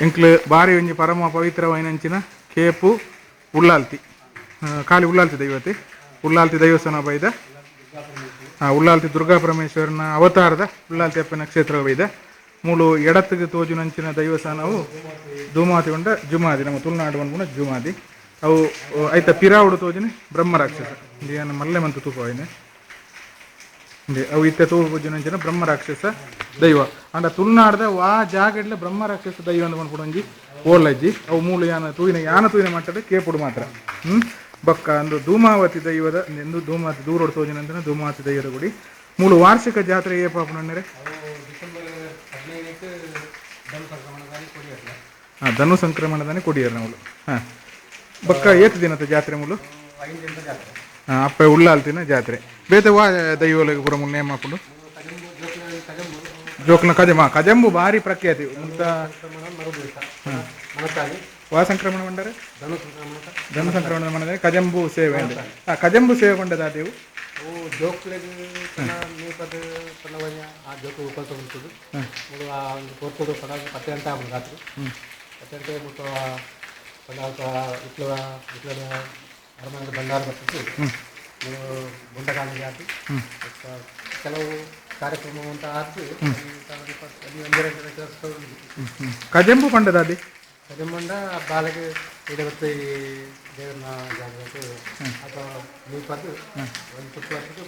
ಎಂಕ್ಲು ಬಾರಿ ಒಂಜಿ ಪರಮ ಪವಿತ್ರವಾಯಿನಂಚಿನ ಕೇಪು ಉಳ್ಳಾಲ್ತಿ ಖಾಲಿ ಉಳ್ಳಾಲ್ತಿ ದೈವತೆ ಉಳ್ಳಾಲ್ತಿ ದೈವಸ್ಥಾನ ಬೈದ ಉಳ್ಳಾಲ್ತಿ ದುರ್ಗಾ ಪರಮೇಶ್ವರನ ಅವತಾರದ ಉಳ್ಳಾಲ್ತಿ ಅಪ್ಪನ ಕ್ಷೇತ್ರ ಬೈದ ಮೂಲು ಎಡತ್ತಿಗೆ ತೋಜುನಂಚಿನ ದೈವಸ್ಥಾನವು ಧೂಮಾತಿ ಉಂಡ ಜುಮಾದಿ ನಮ್ಮ ತುಳುನಾಡು ಅನ್ಕೊಂಡ ಜುಮಾದಿ ಅವು ಐತ ಪಿರಾವುಡು ತೋಜುನಿ ಬ್ರಹ್ಮರಾಕ್ಷಸ ಏನು ಮಲ್ಲೆ ಮಂತು ತೂಪವಾಯಿನೆ ಅವು ಇತ್ತೆ ತೂಪುಜುನಂಚಿನ ಬ್ರಹ್ಮರಾಕ್ಷಸ ದೈವ ಅಂಡ ತುಳುನಾಡ್ದ ಆ ಜಾಗಡ್ಲ ಬ್ರಹ್ಮರಾಕ್ಷಸ ದೈವ ಅಂತ ಬಂದ್ಬಿಡಂಜಿ ಓಲಜ್ಜಿ ಅವು ಮೂಲು ಯಾನ ತೂಯಿನ ಮಾತಾಡ ಕೇಪುಡು ಮಾತ್ರ ಬಕ್ಕ ಅಂದು ಧೂಮಾವತಿ ದೈವದ ಎಂದು ಧೂಮಾವತಿ ದೂರೋಡು ತೋಜಿನಂತನ ಧೂಮಾವತಿ ದೈವದ ಗುಡಿ ಮೂಲು ವಾರ್ಷಿಕ ಜಾತ್ರೆ ಏ ಪಾಪನಣ್ಣರೆ ಧನು ಸಂಕ್ರಮಣದಾನೆ ಕೊಡಿಯರ್ ನಾವು ಬಕ್ಕ ಏತು ದಿನದ ಜಾತ್ರೆ ಮೂಲು ಅಪ್ಪ ಉಳ್ಳಾಲ್ತಿನ ಜಾತ್ರೆ ಬೇತೆ ವಾ ದೈವಗಳಿಗೆ ಪೂರ ಮುನ್ನ ನೇಮ ಹಾಕೊಂಡು ಜೋಕ್ಲ ಕಜಂಬು ಭಾರಿ ಪ್ರಖ್ಯಾತಿ ಮುಂತ ವಾ ಸಂಕ್ರಮಣ ಮಂಡರೆ ಧನು ಸಂಕ್ರಮಣ ಮಂಡರೆ ಕಜಂಬು ಸೇವೆ ಅಂದ್ರೆ ಕಜಂಬು ಸೇವೆ ಕೊಂಡದ ದೇವು ಬಂಡಾರ ಬರ್ತಿತ್ತು ಗುಂಡಗಾಣಿಗೆ ಹಾಕಿ ಕೆಲವು ಕಾರ್ಯಕ್ರಮ ಅಂತ ಹಾಕಿ ಕಜಂಬು ಪಂಡದಾದಿ ಕಜಂಬಂಡ ಬಾಲಗೆ ಇಡವತ್ತು ಈ ದೇವರನ್ನ ಜಾಗಕ್ಕೆ ಅಥವಾ ನೀಪದ್ದು ಒಂದು ಸುತ್ತು ವರ್ಷಕ್ಕೆ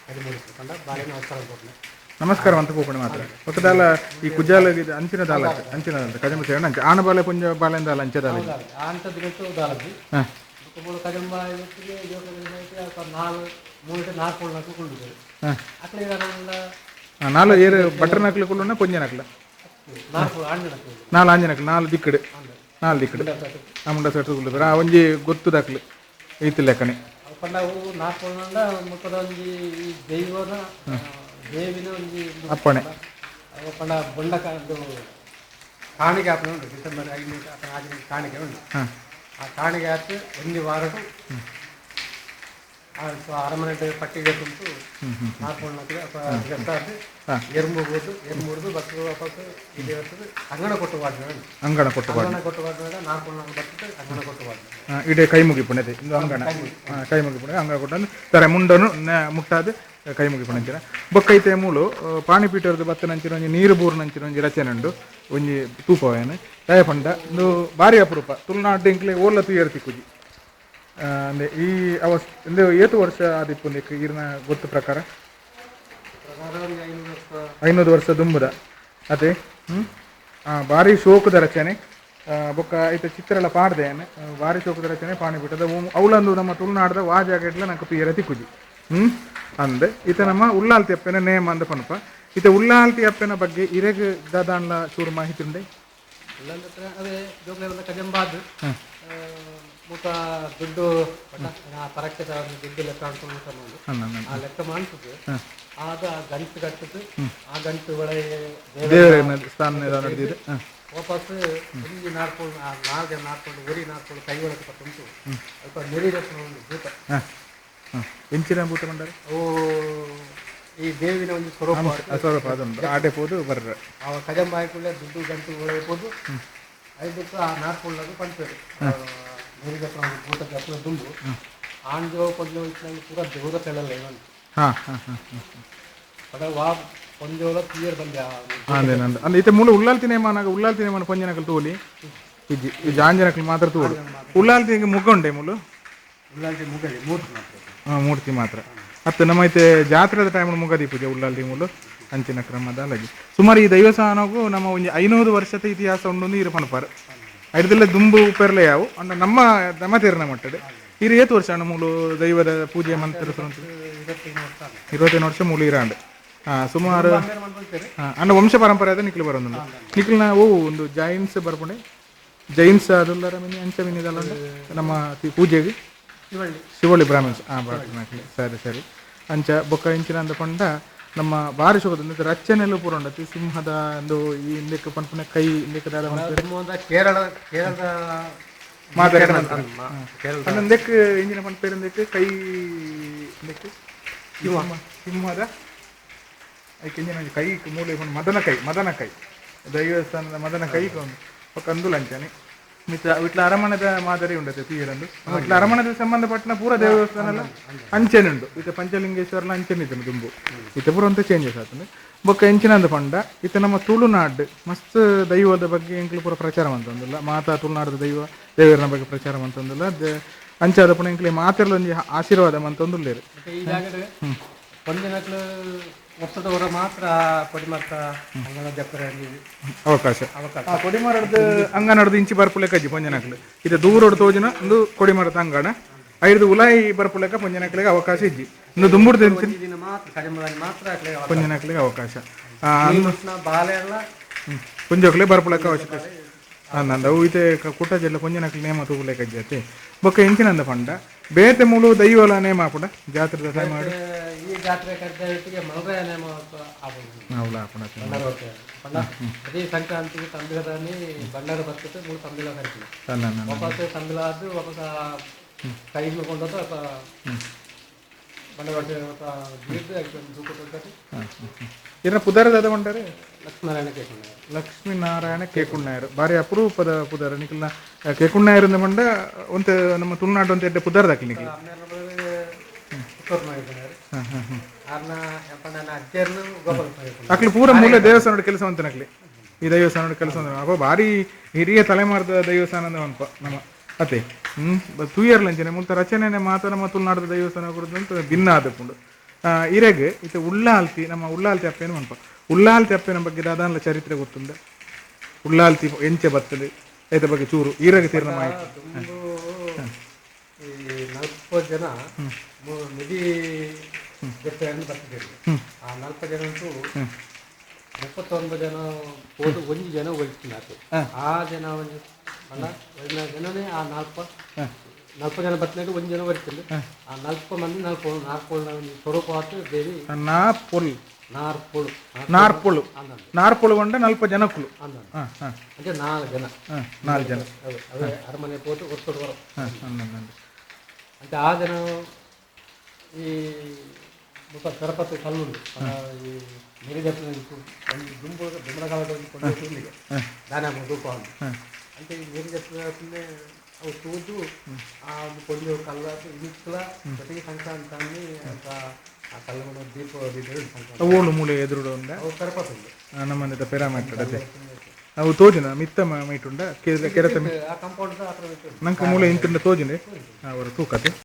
13 ಕಂಡ ಬಾಲಿನ ನಮಸ್ಕಾರ ಕೊಟ್ಟನೆ ನಮಸ್ಕಾರ ಅಂತ ಕೂಪಣೆ ಮಾತ್ರ ಒತ್ತದಾಲ ಈ ಕುಜಾಲ ಅಂಚಿನ ದಾಲ ಅಂಚಿನ ಕಜಂಬ ಸೇವನ ಅಂಚ ಆನ ಬಾಲೆ ಪುಂಜ ಬಾಲೆಂದ ಅಲ್ಲ ಅಂಚೆ ದಾಲ ಅಂತ ದಿನಕ್ಕೆ ದಾಲಜಿ ಕಜಂಬ ಇವತ್ತಿಗೆ 4 ಕೊಂಡಿದ್ದಾರೆ ಅಕ್ಲೆ ನಾಲು ಏರು ಬಟ್ರ ನಕ್ಲು ಕೊಳ್ಳೋಣ ಪುಂಜ ನಕ್ಲ 4 ಆಂಜನಕ್ಲು 4 ದಿಕ್ಕಡು 4 ದಿಕ್ಕಡು ಮುಂಡ ಸೆಟ್ಟು ಕುಳ್ಳಿದ್ರು ಒಂಜಿ ಗೊತ್ತು ದಾಕ್ಲು ಈತ ಲೆಕ್ಕನೆ ಪಂಡವು 4 ಮುಖದ ಒಂಜಿ ದೈವದ ದೇವಿನ ಒಂಜಿ ಅಪ್ಪಣೆ ಪಂಡ ಬೊಂಡ ಕಾಣಿಕೆ ಹಾಪನ ಉಂಟು ಡಿಸೆಂಬರ್ 5 ಕಾಣಿಕೆ ಉಂಟು ಆ ಕಾಣಿಕೆ ಹಾಕಿ ಒಂದು ವಾರಡು ಅರಮನೆ ಪಟ್ಟಿಗೆ ತುಂಟು 4 ಎರುಂಬುವುದು ಎರುಂಬುದು ಬಸ್ ವಾಪಸ್ ಇಲ್ಲಿ ಬರ್ತದೆ ಅಂಗಣ ಕೊಟ್ಟು ಅಂಗಣ ಕೊಟ್ಟು 4 ಬರ್ತದೆ ಅಂಗಣ ಕೊಟ್ಟು ಇಡೀ ಕೈ ಮುಗಿಪುಣತೆ ಇಂದು ಅಂಗಣ ಕೈ ಮುಗಿಪುಣೆ ಅಂಗಣ ಕೊಟ್ಟು ತಾರೆ ಮುಂಡನು ಮುಟ್ಟಾದ ಕೈ ಮುಗಿಪುಣಂಚಿನ ಬೊಕ್ಕೈತೆ ಮೂಲು ಪಾಣಿಪೀಠದ ಬತ್ತನಂಚಿನ ಒಂಜಿ ನೀರು ಬೂರ್ನಂಚಿನ ಒಂಜಿ ರಚನೆ ಉಂಡು ಒಂಜಿ ತೂಪವೇನು ದಯಪಂಡ ಒಂದು ಭಾರಿ ಅಪರೂಪ ತುಳುನಾಡು ಇಂಕ್ಲೆ ಓಲ್ಲ ತುಯ್ಯರ್ ತಿಕ್ಕುಜಿ ಅಂದ್ರೆ ಈ ಅಂದ್ರೆ ಏತು ವರ್ಷ ಆದಿಪ್ಪು ಈರಿನ ಗೊತ್ತು ಪ್ರಕಾರ 500 ವರ್ಷ ದುಂಬುದ ಅದೇ ಭಾರಿ ಶೋಕದ ರಚನೆ ಬೊಕ್ಕ ಐತ ಚಿತ್ರಲ ಪಾಡ್ದೆ ಭಾರಿ ಶೋಕದ ರಚನೆ ಪಾಣಿಬಿಟ್ಟದ ಅವಳಂದು ನಮ್ಮ ತುಳುನಾಡದ ವಾ ಜಾಗಡ್ಲ ನಂಗೆ ತುಯ್ಯರ ತಿಕ್ಕುಜಿ ಅಂದೆ ಈತ ನಮ್ಮ ಉಳ್ಳಾಲ್ತಿ ಅಪ್ಪನ ನೇಮ ಅಂದ ಪನಪ ಈತ ಉಳ್ಳಾಲ್ತಿ ಅಪ್ಪನ ಬಗ್ಗೆ ಇರೆಗ್ ದಾದಾನ್ಲ ಚೂರು ಮಾಹಿತಿ ಉಂಡೆ ಅದೇ ಕಜಂಬಾದ್ ಮೂತ ದುಡ್ಡು ಪರಕ್ಕೆ ದುಡ್ಡು ಲೆಕ್ಕ ಮಾಡ್ಕೊಂಡು ಆ ಲೆಕ್ಕ ಮಾಡಿಸಿದ್ದು ಆಗ ಗಂಟು ಕಟ್ಟಿದ್ದು ಆ ಗಂಟು ಒಳಗೆ ಸ್ಥಾನ ನಡೆದಿದೆ ವಾಪಸ್ ಒಂದು ನಾಡ್ಕೊಂಡು 4 ಜನ ನಾಡ್ಕೊಂಡು ಉರಿ ನಾಡ್ಕೊಂಡು ಕೈ ಒಳಗೆ ಪಟ್ಟುಂಟು ಸ್ವಲ್ಪ ನೆರಿರತ್ನ ಒಂದು ಭೂತ ಎಂಚಿನ ಭೂತ ಮಂಡರೆ ಓ ಈ ದೇವಿನ ಒಂದು ಸ್ವರೂಪ ಅದೊಂದು ಆಟೆ ಹೋದು ಬರ್ರ ಅವ ಕಜಂಬ ಹಾಕೊಳ್ಳೆ ದುಡ್ಡು ಗಂಟು ಒಳಗೆ ಹೋದು ಐದಕ್ಕೆ ಆ ನಾಡ್ಕೊಳ್ಳೋದು ಪಂಚರು ನೀರಿಗತ್ರ ಒಂದು ಭೂತಕ್ಕೆ ಹತ್ತಿರ ದುಂಬು ಆಂಜೋ ಕೊಂಜೋ ಇಟ್ನಲ್ಲಿ ಪೂರ ದೇವದ ತೆಳಲ್ಲ ಇವಂತು ಅದ ವಾ ಕೊಂಜೋಲ ಕ್ಲಿಯರ್ ಬಂದೆ ಅಂದ್ರೆ ಇತ್ತೆ ಮೂಲ ಉಳ್ಳಾಲ್ತಿ ನೇಮನ ಪಂಜನಕಲ್ ತೋಲಿ ಈ ಆಂಜನಕಲ್ ಮಾತ್ರ ತೋಡು ಉಳ್ಳಾಲ್ತಿಗೆ ಮುಖ ಉಂಡೆ ಮೂಲು ಉಳ್ಳಾಲ್ತಿ ಮುಗಲಿ ಮೂರ್ತಿ ಮಾತ್ರ ಅತ್ತು ನಮ್ಮ ಐತೆ ಜಾತ್ರೆದ ಟೈಮ್ ಮುಗದಿ ಪೂಜೆ ಉಳ್ಳಾಲ್ತಿ ಮೂಲು ಅಂಚಿನ ಕ್ರಮದ ಅಲ್ಲಗಿ ಸುಮಾರು ಈ ದೈವಸ್ಥಾನಗೂ ನಮ್ಮ ಒಂದು 500 ವರ್ಷದ ಇತಿಹಾಸ ಉಂಡು ಇರು ಪನಪಾರ ಐದಲ್ಲ ದುಂಬು ಉಪ್ಪೆರ್ಲೆ ಯಾವು ಅಂಡ ನಮ್ಮ ತೀರ್ನ ಮಟ್ಟಡೆ ಇರು ಏತು ವರ್ಷ ಅಣ್ಣ ಮೂಲು ದೈವದ ಪೂಜೆ ಮಂತ್ರ 25 ವರ್ಷ ಮೂಲು ಇರಾಂಡ್ ಸುಮಾರು ಅಂಡ ವಂಶ ಪರಂಪರೆ ಅದ ನಿಕ್ಲು ಬರೋದು ನಿಕ್ಲಿನ ಒಂದು ಜೈನ್ಸ್ ಬರ್ಪುಂಡೆ ಜೈನ್ಸ್ ಅದಲ್ಲರ ಮಿನಿ ಅಂಚ ಮಿನಿದಲ್ಲ ನಮ್ಮ ಪೂಜೆಗೆ ಶಿವಳ್ಳಿ ಬ್ರಾಹ್ಮಿನ್ಸ್ ಸರಿ ಅಂಚ ಬೊಕ್ಕ ಇಂಚಿನ ಅಂದ ಪಂಡ ನಮ್ಮ ಭಾರಿ ಶೋಕದ ರಚನೆಲ್ಲ ಪೂರ ಉಂಡತಿ ಸಿಂಹದ ಒಂದು ಈ ಹಿಂದಕ್ಕೆ ಪನ್ಪುನ ಕೈ ಹಿಂದಕ್ಕೆ ಕೇರಳದ ಮಾತಾಡಕ್ಕೆ ಇಂಜಿನ ಪನ್ಪೇರಿಂದಕ್ಕೆ ಕೈ ಹಿಂದಕ್ಕೆ ಸಿಂಹದ ಐಕೆ ಇಂಜಿನ ಕೈ ಮೂಲೆ ಮದನ ಕೈ ದೈವಸ್ಥಾನದ ಮದನ ಕೈಗೊಂಡು ఒక అందులు అంచని ఇట్లా అరమణದ మాదిరి ఉండదు తీయరండు ఇట్లా అరమణದ సంబంధపట్టిన పూర దేవస్థానాల అంచెనుండు ఇత పంಚಲಿಂಗೇಶ್ವರಲ ಅಂಚೆನಿದ್ದನು ದುಂಬು ಇತ ಪೂರ ಅಂತ ಚೇಂಜಸ್ ಆತಂದು ಬೊಕ್ಕ ಎಂಚಿನಂದು ಪಂಡ ಇತ ನಮ್ಮ ತುಳುನಾಡು ಮಸ್ತ್ ದೈವದ ಬಗ್ಗೆ ಎಂಕ್ಲು ಪೂರ ಪ್ರಚಾರ ಅಂತಂದಿಲ್ಲ ಮಾತಾ ತುಳುನಾಡದ ದೇವರ ಬಗ್ಗೆ ಪ್ರಚಾರ ಅಂತಂದಿಲ್ಲ ಅಂಚಾದ ಪುಣ ಎಂಕ್ಲೆ ಮಾತೆರ್ಲ ಒಂಜಿ ಆಶೀರ್ವಾದ ಅಂತಂದುಲ್ಲೇರು ಈ ಜಾಗಡೆ ಒಂದಿನಕ್ಲು ವರ್ಷದವರ ಮಾತ್ರ ಕೊಡಿಮರ್ತ ಅಂಗನ ಜಪ್ಪರೆ ಅವಕಾಶ ಕೊಡಿಮರದ ಅಂಗನಡ್ದು ಇಂಚಿ ಬರ್ಪುಲೆಕ್ಕ ಅಜ್ಜಿ ಪೊಂಜನಕ್ಲು ಇದು ದೂರೋಡು ತೋಜಿನ ಒಂದು ಕೊಡಿಮರದ ಅಂಗಡ ಐದು ಉಲಾಯಿ ಬರ್ಪುಲೆಕ್ಕ ಪೊಂಜನಕ್ಲಿಗೆ ಅವಕಾಶ ಇಜ್ಜಿ ಇನ್ನು ದುಂಬುಡ್ದು ದಿನ ಮಾತ್ರ ಕಡಿಮೆ ಮಾತ್ರ ಪೊಂಜನಕ್ಲಿಗೆ ಅವಕಾಶ ಬಾಲೆ ಎಲ್ಲ ಪುಂಜೋಕ್ಲೆ ಬರ್ಪುಲೆಕ್ಕ ಅವಶ್ಯಕ ಅಂದ ಅವು ಇತೆ ಕುಟ್ಟ ಜಿಲ್ಲೆ ಪೊಂಜನಕ್ಲಿ ನೇಮ ತೂಗುಲೆಕ್ಕ ಅಜ್ಜಿ ಬೊಕ್ಕ ಎಂಚಿನಂದ ಪಂಡ ಬೇತೆ ಮೂಲು ದೈವಲ ನೇಮ ಪುಡ ಜಾತ್ರೆದ ಟೈಮ್ ಮಾಡಿ ಈ ಜಾತ್ರೆ ಕರೆದ ಮಲ್ರೆ ನೇಮ ಪ್ರತಿ ಸಂಕ್ರಾಂತಿಗೆ ತಂಬಿಲದಲ್ಲಿ ಬಂಡಾರ ಬರ್ತದೆ ಮೂರು ತಂಬಿಲ ಕರಿತೀವಿ ವಾಪಸ್ ತಂಬಿಲ ಆದ್ದು ವಾಪಸ್ ಕೈ ಕೊಂಡದ್ದು ಬಂಡ ಇನ್ನ ಪುದರದ ಉಂಟಾರೆ ಲಕ್ಷ್ಮೀನಾರಾಯಣ ಕೇಳ್ಕೊಂಡೆ ಲಕ್ಷ್ಮೀನಾರಾಯಣ ಕೇಕುಣ್ಣಾಯರು ಬಾರಿ ಅಪರೂಪದ ಪುದರ ನಿಖಿಲ್ನ ಕೇಕುಣ್ಣಾಯರಿಂದ ಮಂಡ ಒಂತ ನಮ್ಮ ತುಳುನಾಡು ಅಂತ ಎಡ್ಡೆ ಪುದರ್ ದಕ್ಲಿನಿಕ್ಕೆ ಅಕ್ಲಿ ಪೂರ ಮೂಲೆ ದೇವಸ್ಥಾನದ ಕೆಲಸ ಅಂತ ನಕ್ಲಿ ಈ ದೇವಸ್ಥಾನದ ಕೆಲಸ ಅಪ್ಪ ಭಾರಿ ಹಿರಿಯ ತಲೆಮಾರದ ದೇವಸ್ಥಾನ ಅನ್ಪ ನಮ್ಮ ಅತ್ತೆ ತೂಯರ್ಲಂಚನೆ ಮುಂತ ರಚನೆ ಮಾತ್ರ ನಮ್ಮ ತುಳುನಾಡದ ದೇವಸ್ಥಾನ ಕುರಿತು ಭಿನ್ನ ಆದಪ್ಪುಂಡು ಇರೆಗೆ ಇತ ಉಳ್ಳಾಲ್ತಿ ನಮ್ಮ ಉಳ್ಳಾಲ್ತಿ ಅಪ್ಪೇನು ಅನ್ಪ ಉಳ್ಳಾಲ್ತಿ ಅಪ್ಪೇನ ಬಗ್ಗೆ ದಾದಾನ್ಲ ಚರಿತ್ರೆ ಗೊತ್ತುಂಡ ಉಳ್ಳಾಲ್ತಿ ಎಂಚೆ ಬತ್ತದು ಐತ ಬಗ್ಗೆ ಚೂರು ಈರೆಗೆ ತೀರ್ನ ಮಾಹಿತಿ ಈ 40 ಜನ ನಿಧಿ ಜೊತೆಯನ್ನು ಬರ್ತಿದ್ದೇವೆ ಆ 40 ಜನ ಅಂತೂ 39 ಜನ ಹೋದ ಒಂದು ಜನ ಹೋಗ್ತಿದ್ದಾರೆ ಆ ಜನ ಒಂದು ಅಲ್ಲ ಜನನೇ ಆ 40 ಜನ ಬತ್ತಿನಾಗ ಒಂದು ಜನ ಬರ್ತಿಲ್ಲ ಆ 40 ಮಂದಿ ನಾಲ್ಕು ಸ್ವರೂಪವಾದ ದೇವಿ ನಾರ್ಪುಳು ಕೊಂಡ 40 ಜನಕ್ಕಳು అంటే 4 ಜನ అవే అరమనే పోతూ ఒక్కడు వరం అంటే ఆ జనం ఈ మొత్తం తిరుపతి కళ్ళు ఈ మీరు చెప్పిన దుమ్మరకాల దాని దూపాలు అంటే మీరు చెప్పిన అవి చూస్తూ ఆ కొన్ని కళ్ళ ఇంట్లో ప్రతి సంక్రాంతాన్ని ఆ కళ్ళ దీప ಓಳು ಮೂಲೆ ಎದುರುಡು ಉಂಡ ತಿರುಪತಿ ನಮ್ಮನೆ ಪೆರ ಮಾತಾಡದೆ ಅವು ತೋಜಿನ ಮಿತ್ತ ಮೈಟುಂಡ ಕೆರೆತ ಆ ಕಾಂಪೌಂಡ್ ನಂಗೆ ಮೂಲೆ ಇಂತಿಂದ ತೋಜಿನೆ ಅವರು ತೂಕತೆ